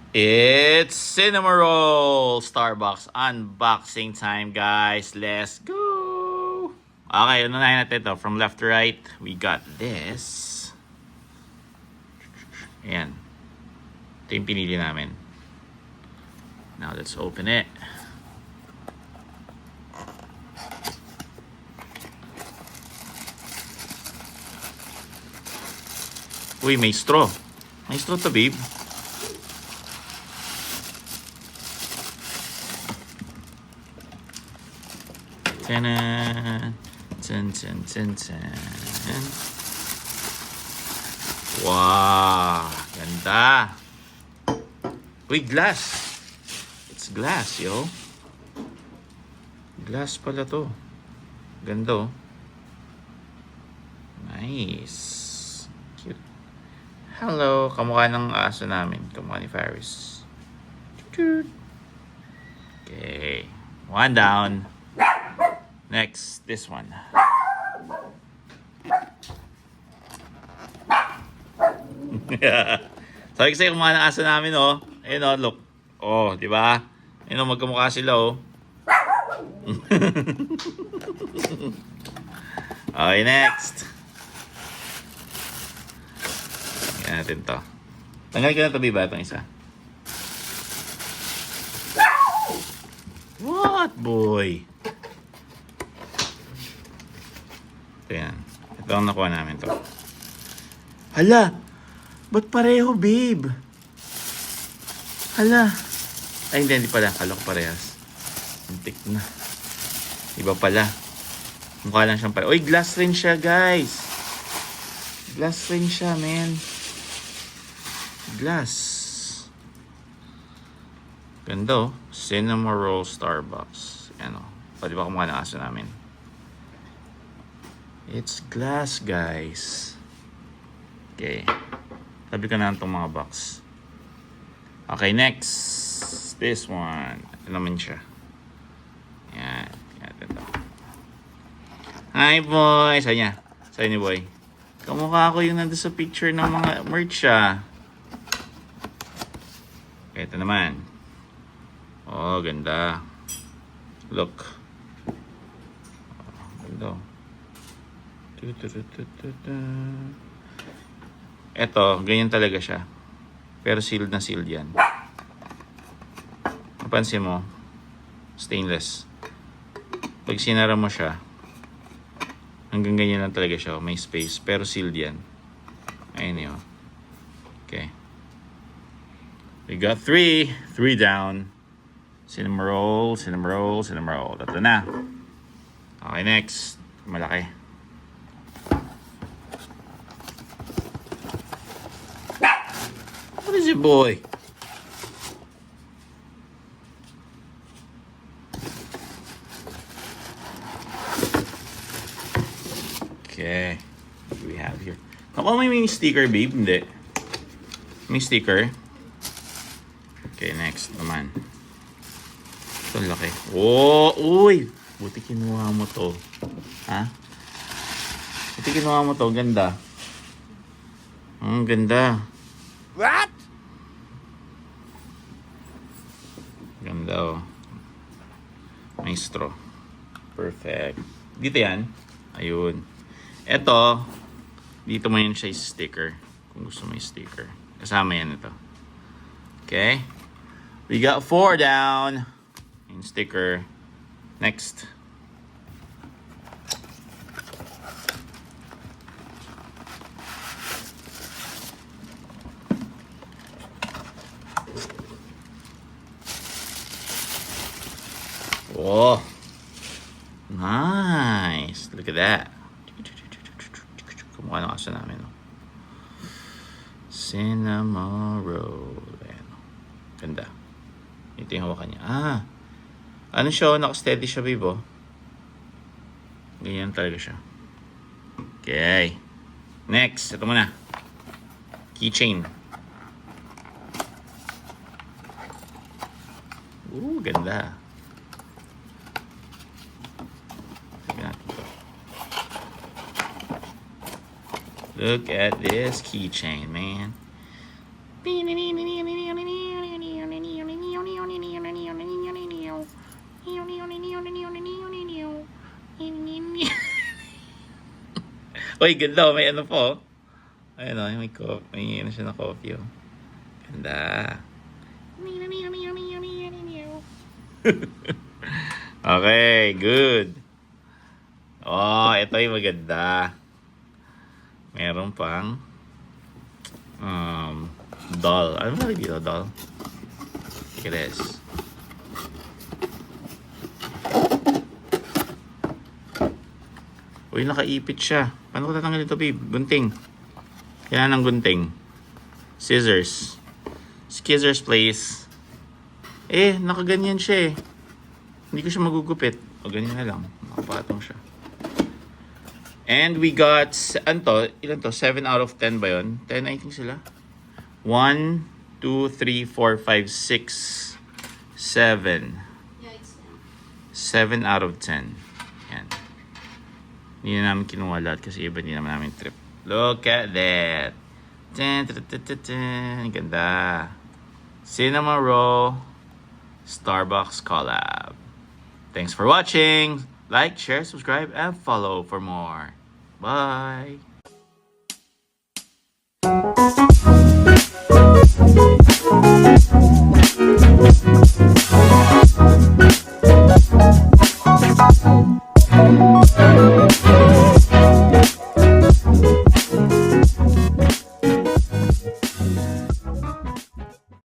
It's Cinema Roll Starbucks unboxing time, guys. Let's go! Okay, unahin natin ito. From left to right, we got this. Ayan. Ito yung pinili namin. Now, let's open it. Uy, may straw. May straw to, babe. Tanan! Tan, tan, tan, tan. Wow! Ganda! Uy, glass! It's glass, yo. Glass pala to. Ganda, oh. Nice. Cute. Hello! Kamukha ng aso namin. Kamukha ni Faris. Okay. One down. Next, this one. Sabi ko sa'yo, kumakain ng aso namin, oh. Ayun, oh, look. Oh, di ba? Ayun, oh, magkamukha sila, oh. Okay, next. Tingnan natin to. Tanggal ka na to, biba, itong isa. What, boy? Ito yan. Ito ang nakuha namin to. Hala! Ba't pareho, babe? Hala! Ay, hindi pala. Kala ko parehas. Antik na. Iba pala. Mukha lang siyang pala. Uy, glass rin siya, guys. Glass rin siya, man. Glass. Ganda, oh. Cinema Roll Starbucks. Yan, oh. Pwede ba kumukha ng aso namin? It's glass, guys. Okay. Tabi ka na itong mga box. Okay, next. This one. Ito naman siya. Yan. Yan ito. Hi, boy. Saan niya? Saan ni boy? Kamukha ako yung nandun sa picture ng mga merch, ah. Okay, ito naman. Oh, ganda. Look. Oh, ganda. Eto, ganyan talaga siya. Pero sealed na sealed yan. Napansin mo, stainless. Pag sinara mo siya, hanggang ganyan lang talaga siya. May space, pero sealed yan. Ayun yun. Okay. We got 3 down. Cinema roll, cinema roll, cinema roll. Tatlo na. Okay, next. Malaki. What is it, boy? Okay. What do we have here? Ako may sticker, babe. Hindi. May sticker. Okay, next naman. Ito laki. Oh, uy! Buti kinuha mo to. Ha? Buti kinuha mo to. Ganda. Ganda. What? Ganda, oh. May straw. Perfect. Dito yan. Ayun. Ito, dito mo yun siya sticker. Kung gusto mo yung sticker. Kasama yan ito. Okay. We got 4 down. Yung sticker. Next. Oh, nice. Look at that. Kumukha ng aso namin. Oh. Cinema Roll. Ayan. Ganda. Ito yung hawakan niya. Ah, ano siya? Naka-steady siya, babe. Oh. Ganyan talaga siya. Okay. Next. Ito muna. Keychain. Ooh, ganda. Look at this keychain, man. Uy, ganda. May ano po. Ayun o, may ano siya na coffee. Oh. Ganda. Okay, good. Oh, ito yung maganda. Meron pang doll. Ano ba dito, doll? Look at this. Uy, nakaipit siya. Paano ko tatanggalin ito, babe? Gunting. Kailangan ng gunting. Scissors. Scissors, please. Nakaganyan siya eh. Hindi ko siya magugupit. O, ganyan na lang. Nakapatong siya. And we got, ilan to? 7 out of 10 ba yun? 10 I think sila. 1, 2, 3, 4, 5, 6, 7. Yeah, it's 7 out of 10. Yan. Hindi na namin kinuha lahat kasi iba din naman namin trip. Look at that. Ganda. Cinnamon Roll Starbucks collab. Thanks for watching. Like, share, subscribe, and follow for more. Bye.